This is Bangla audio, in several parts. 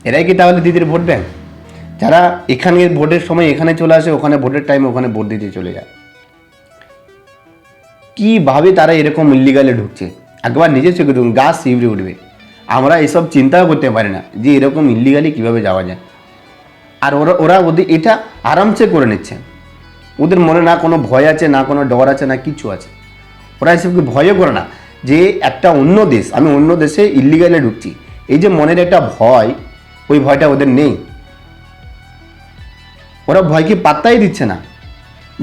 এরাই কি তাহলে দিদির ভোট দেন? যারা এখানে ভোটের সময় এখানে চলে আসে, ওখানে ভোটের টাইমে ওখানে ভোট দিতে চলে যায়। কীভাবে তারা এরকম ইল্লিগালে ঢুকছে একবার নিজে চোখে দেখুন, গাছ শিবড়ে উঠবে। আমরা এসব চিন্তাও করতে পারি না যে এরকম ইল্লিগালি কীভাবে যাওয়া যায়। আর ওরা ওদের এটা আরামসে করে নিচ্ছে। ওদের মনে না কোনো ভয় আছে, না কোনো ডর আছে, না কিছু আছে। ওরা এসবকে ভয়ও করে না যে একটা অন্য দেশ, আমি অন্য দেশে ইল্লিগালে ঢুকছি, এই যে মনের একটা ভয়, ওই ভয়টা ওদের নেই। ওরা ভয়কে পাত্তাই দিচ্ছে না,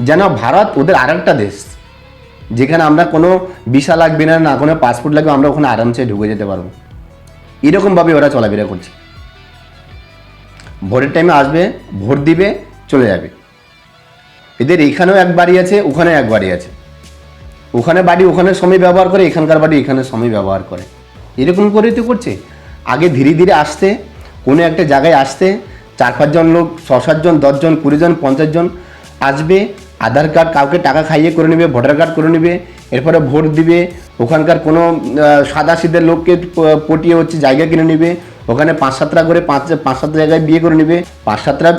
যেন ভারত ওদের আরেকটা দেশ, যেখানে আমরা কোনো ভিসা লাগবে না, না কোনো পাসপোর্ট লাগবে, আমরা ওখানে আরামসে ঢুকে যেতে পারবো। এরকমভাবে ওরা চলাফেরা করছে। ভোটের টাইমে আসবে, ভোট দিবে, চলে যাবে। এদের এখানেও এক বাড়ি আছে, ওখানে এক বাড়ি আছে। ওখানে বাড়ি ওখানে সময় ব্যবহার করে, এখানকার বাড়ি এখানে সময় ব্যবহার করে। এরকম করেই তো করছে। আগে ধীরে ধীরে আসতে, কোনো একটা জায়গায় আসতে 4-5 জন লোক, 6-7 জন, 10 জন, 20 জন, 50 জন আসবে, আধার কার্ড কাউকে টাকা খাইয়ে করে নেবে, ভোটার কার্ড করে নেবে, এরপরে ভোট দিবে। ওখানকার কোনো সাদা সিধের লোককে পটিয়ে হচ্ছে জায়গা কিনে নেবে, ওখানে 5-7টা করে 5-7 জায়গায় বিয়ে করে নেবে, 5-7টা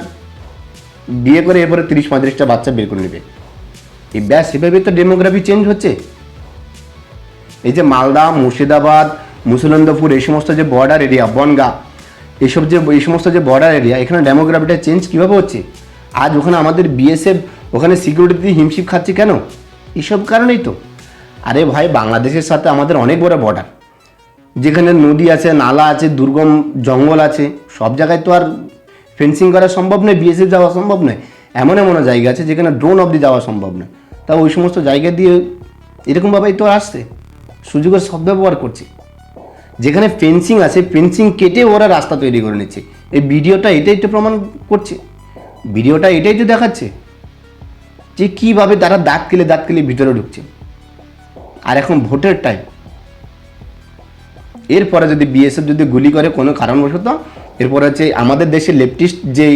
বিয়ে করে এরপরে 30-35টা বাচ্চা বের করে নেবে। এই ব্যাস, এভাবে তো ডেমোগ্রাফি চেঞ্জ হচ্ছে। এই যে মালদা, মুর্শিদাবাদ, মুসলন্দপুর, এই সমস্ত যে বর্ডার এরিয়া, বনগাঁ, এই সমস্ত যে বর্ডার এরিয়া, এখানে ডেমোগ্রাফিটা চেঞ্জ কীভাবে হচ্ছে? আজ ওখানে আমাদের বিএসএফ ওখানে সিকিউরিটি হিমশিম খাচ্ছে কেন? এইসব কারণেই তো। আরে ভাই, বাংলাদেশের সাথে আমাদের অনেক বড় বর্ডার, যেখানে নদী আছে, নালা আছে, দুর্গম জঙ্গল আছে, সব জায়গায় তো আর ফেন্সিং করা সম্ভব নয়, বিএসএফ যাওয়া সম্ভব নয়। এমন এমন জায়গা আছে যেখানে ড্রোন অবধি যাওয়া সম্ভব নয়। তা ওই সমস্ত জায়গা দিয়ে এরকমভাবেই তো আসছে, সুযোগের সদ্ব্যবহার করছে। যেখানে ফেন্সিং আছে, ফেন্সিং কেটে ওরা রাস্তা তৈরি করে নিচ্ছে। এই ভিডিওটা এটাই তো প্রমাণ করছে, ভিডিওটা এটাই তো দেখাচ্ছে যে কীভাবে তারা দাঁত কেলে ভিতরে ঢুকছে। আর এখন ভোটের টাইম, এরপরে যদি বিএসএফ যদি গুলি করে কোনো কারণবশত, এরপরে হচ্ছে আমাদের দেশের লেফটিস্ট যে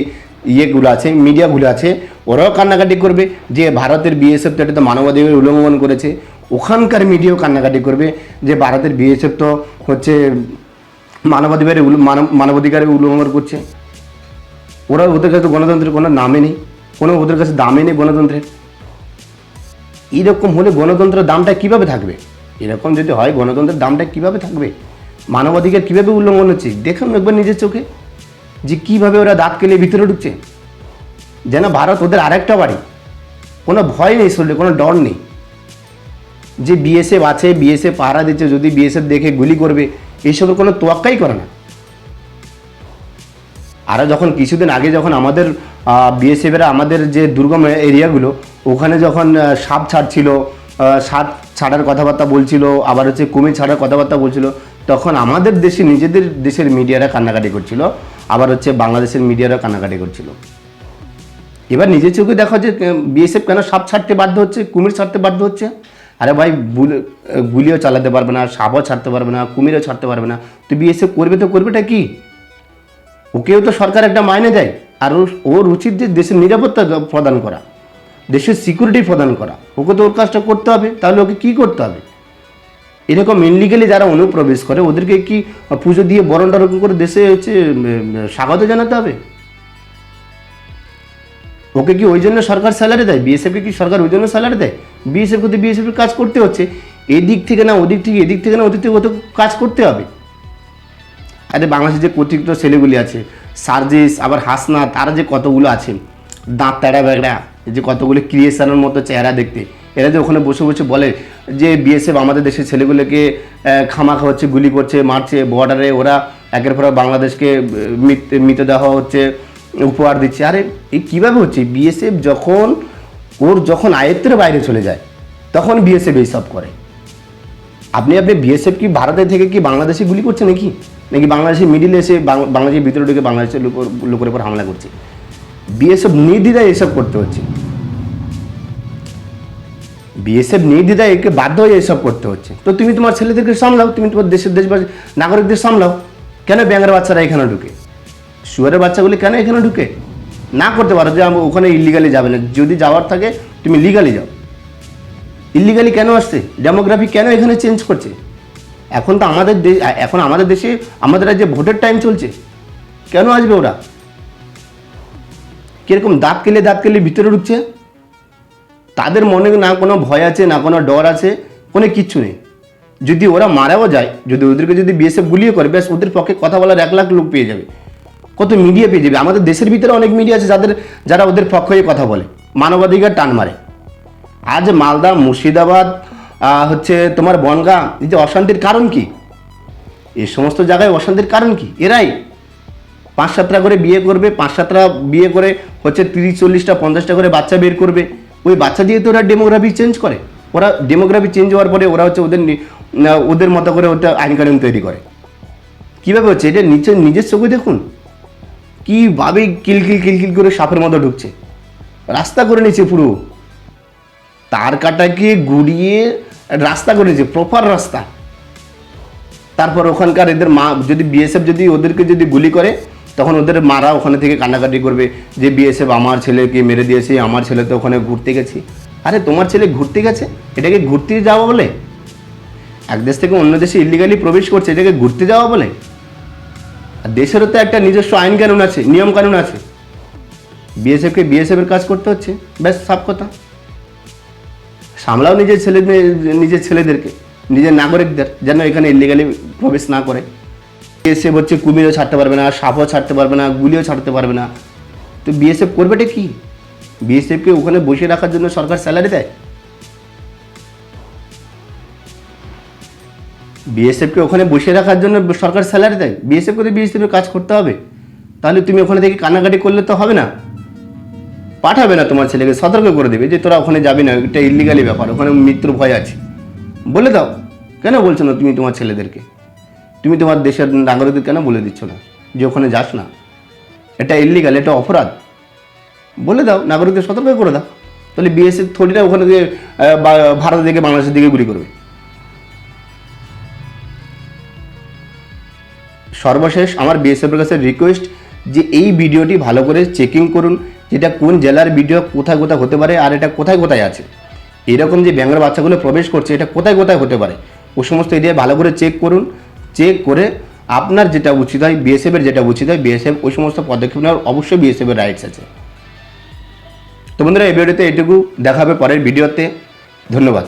ইয়েগুলো আছে, মিডিয়াগুলো আছে, ওরাও কান্নাকাটি করবে যে ভারতের বিএসএফ তো এটা তো মানবাধিকার উল্লঙ্ঘন করেছে। ওখানকার মিডিয়াও কান্নাকাটি করবে যে ভারতের বিএসএফ তো হচ্ছে মানবাধিকারের উল্লঙ্ঘন করছে। ওদের কাছে গণতন্ত্রের কোনো নামে নেই, ওদের কাছে দামে নেই গণতন্ত্রের। এরকম হলে গণতন্ত্রের দামটা কিভাবে থাকবে? এরকম যদি হয়, গণতন্ত্রের দামটা কিভাবে থাকবে? মানবাধিকার কিভাবে উল্লঙ্ঘন হচ্ছে দেখুন একবার নিজের চোখে, যে কিভাবে ওরা দাঁত কেলে ভিতরে ঢুকছে, যেন ভারত ওদের আরেকটা বাড়ি। কোনো ভয় নেই, শরীরে কোনো ডর নেই যে বিএসএফ আছে, বিএসএফ পাহারা দিচ্ছে, যদি বিএসএফ দেখে গুলি করবে, এইসবের কোনো তোয়াক্কাই করে না। আর যখন কিছুদিন আগে যখন আমাদের বিএসএফেরা আমাদের যে দুর্গম এরিয়াগুলো, ওখানে যখন সাপ ছাড়ছিল, সাপ ছাড়ার কথাবার্তা বলছিল, আবার হচ্ছে কুমির ছাড়ার কথাবার্তা বলছিল, তখন আমাদের দেশে নিজেদের দেশের মিডিয়ারা কান্নাকাটি করছিল, আবার হচ্ছে বাংলাদেশের মিডিয়ারা কান্নাকাটি করছিল। এবার নিজের চোখে দেখা যে বিএসএফ কেন সাপ ছাড়তে বাধ্য হচ্ছে, কুমির ছাড়তে বাধ্য হচ্ছে। আরে ভাই, গুলিও চালাতে পারবে না, সাপও ছাড়তে পারবে না, কুমিরও ছাড়তে পারবে না, তো বিএসএফ করবে তো করবেটা কি? ওকেও তো সরকার একটা মাইনে দেয়, আর ওর উচিত যে দেশের নিরাপত্তা প্রদান করা, দেশের সিকিউরিটি প্রদান করা। ওকে তো ওর কাজটা করতে হবে। তাহলে ওকে কী করতে হবে? এরকম ইনলিগালি যারা অনুপ্রবেশ করে, ওদেরকে কি পুজো দিয়ে বরণ টরণ করে দেশে হচ্ছে স্বাগত জানাতে হবে? ওকে কি ওই জন্য সরকার স্যালারি দেয়? বিএসএফকে কি সরকার ওই জন্য স্যালারি দেয়? বিএসএফকে তো বিএসএফের কাজ করতে হচ্ছে, এদিক থেকে না ওদিক থেকে, এদিক থেকে না ওদিক থেকে, ওতে কাজ করতে হবে। আরে বাংলাদেশের যে কতিরিক্ত ছেলেগুলি আছে, সার্জিস, আবার হাসনা, তারা যে কতগুলো আছে, দাঁত তেড়া বেগড়া, যে কতগুলো ক্রিয়েশনের মতো চেহারা দেখতে, এরা যে ওখানে বসে বসে বলে যে বিএসএফ আমাদের দেশের ছেলেগুলোকে খামাখা হচ্ছে, গুলি করছে, মারছে, বর্ডারে ওরা একের পর বাংলাদেশকে মৃতদেহ হচ্ছে উপহার দিচ্ছে। আরে এই কীভাবে হচ্ছে? বিএসএফ যখন আয়ত্তের বাইরে চলে যায়, তখন বিএসএফ এইসব করে। আপনি বিএসএফ কি ভারতের থেকে কি বাংলাদেশে গুলি করছে নাকি বাংলাদেশের মিডিলে এসে বাংলাদেশের ভিতরে ঢুকে বাংলাদেশের লোকের উপর হামলা করছে? বিএসএফ নির্দ্বিধায় এসব করতে হচ্ছে, বিএসএফ নির্দ্বিধায় একে বাধ্য হয়ে এসব করতে হচ্ছে। তো তুমি তোমার ছেলেদেরকে সামলাও, তুমি তোমার দেশবাসী নাগরিকদের সামলাও। কেন ব্যাঙের বাচ্চারা এখানে ঢুকে, শুয়ারের বাচ্চাগুলি কেন এখানে ঢুকে? না করতে পারো যে ওখানে ইলিগালি যাবে না, যদি যাওয়ার থাকে তুমি লিগালি যাও। ইলিগালি কেন আসছে? ডেমোগ্রাফি কেন এখানে চেঞ্জ করছে? এখন তো আমাদের দেশে আমাদের রাজ্যে ভোটের টাইম চলছে। কেন আসবে ওরা? কিরকম দাঁত কেলে ভিতরে ঢুকছে। তাদের মনে না কোনো ভয় আছে, না কোনো ডর আছে, কোনো কিচ্ছু নেই। যদি ওরা মারাও যায়, যদি ওদেরকে যদি বিএসএফ গুলিয়ে করে, ব্যাস ওদের পক্ষে কথা বলার 1 লাখ লোক পেয়ে যাবে, কত মিডিয়া পেয়ে যাবে। আমাদের দেশের ভিতরে অনেক মিডিয়া আছে যারা ওদের পক্ষে হয়ে কথা বলে, মানবাধিকার টান মারে। আজ মালদা, মুর্শিদাবাদ, হচ্ছে তোমার বনগাঁ, এই যে অশান্তির কারণ কি? এই সমস্ত জায়গায় অশান্তির কারণ কি? এরাই 5-7টা করে বিয়ে করবে, 5-7টা বিয়ে করে হচ্ছে 30-40টা 50টা করে বাচ্চা বের করবে। ওই বাচ্চা দিয়ে তো ওরা ডেমোগ্রাফি চেঞ্জ করে। ওরা ডেমোগ্রাফি চেঞ্জ হওয়ার পরে ওরা হচ্ছে ওদের মতো করে ওটা আইন কানুন তৈরি করে। কীভাবে হচ্ছে এটা নিজের চোখে দেখুন, কীভাবে কিলকিল করে সাপের মতো ঢুকছে। রাস্তা করে নিচ্ছে পুরো, তার কাটাকে গুড়িয়ে রাস্তা করে নিচ্ছে, প্রপার রাস্তা। তারপর ওখানকার এদের মা, যদি বিএসএফ যদি ওদেরকে যদি গুলি করে, তখন ওদের মারা ওখানে থেকে কান্নাকাটি করবে যে বিএসএফ আমার ছেলেকে মেরে দিয়েছে, আমার ছেলে তো ওখানে ঘুরতে গেছি। আরে তোমার ছেলে ঘুরতে গেছে, এটাকে ঘুরতে যাওয়া বলে? এক দেশ থেকে অন্য দেশে ইলিগালি প্রবেশ করছে, এটাকে ঘুরতে যাওয়া বলে? আর দেশেরও তো একটা নিজস্ব আইন কানুন আছে, নিয়ম কানুন আছে। বিএসএফকে বিএসএফের কাজ করতে হচ্ছে, ব্যাস সব কথা। সামলাও নিজের ছেলেদেরকে, নিজের নাগরিকদের, যেন এখানে ইলিগালি প্রবেশ না করে। বিএসএফ হচ্ছে কুমিরও ছাড়তে পারবে না, সাপও ছাড়তে পারবে না, গুলিও ছাড়তে পারবে না। তো বিএসএফ করবেটা কি? বিএসএফকে ওখানে বসে রাখার জন্য সরকার স্যালারি দেয়? বিএসএফকে ওখানে বসে রাখার জন্য সরকার স্যালারি দেয়? বিএসএফকে তো বিএসএফের কাজ করতে হবে। তাহলে তুমি ওখানে থেকে কান্নাকাটি করলে তো হবে না। পাঠাবে না তোমার ছেলেকে, সতর্ক করে দেবে যে তোরা ওখানে যাবি না, এটা ইলিগালি ব্যাপার, ওখানে মৃত্যুর ভয় আছে। বলে দাও। কেন বলছো না তুমি তোমার ছেলেদেরকে? তুমি তোমার দেশের নাগরিকদের কেন বলে দিচ্ছ না যে ওখানে যাস না, এটা ইলিগাল, এটা অপরাধ? বলে দাও, নাগরিকদের সতর্ক করে দাও। তাহলে বিএসএফ থোড়িটা ওখানে গিয়ে ভারতের দিকে, বাংলাদেশের দিকে গুলি করবে। সর্বশেষ আমার বিএসএফের কাছে রিকোয়েস্ট যে এই ভিডিওটি ভালো করে চেকিং করুন, যেটা কোন জেলার ভিডিও, কোথায় কোথায় হতে পারে, আর এটা কোথায় কোথায় আছে। এরকম যে ব্যাঙের বাচ্চাগুলো প্রবেশ করছে, এটা কোথায় কোথায় হতে পারে, ও সমস্ত এরিয়া ভালো করে চেক করুন। চেক করে আপনার যেটা উচিত হয়, বিএসএফের যেটা উচিত হয়, বিএসএফ ওই সমস্ত পদক্ষেপ নেওয়ার অবশ্যই বিএসএফের রাইটস আছে। তো বন্ধুরা, এই ভিডিওতে এটুকু, দেখা হবে পরের ভিডিওতে। ধন্যবাদ।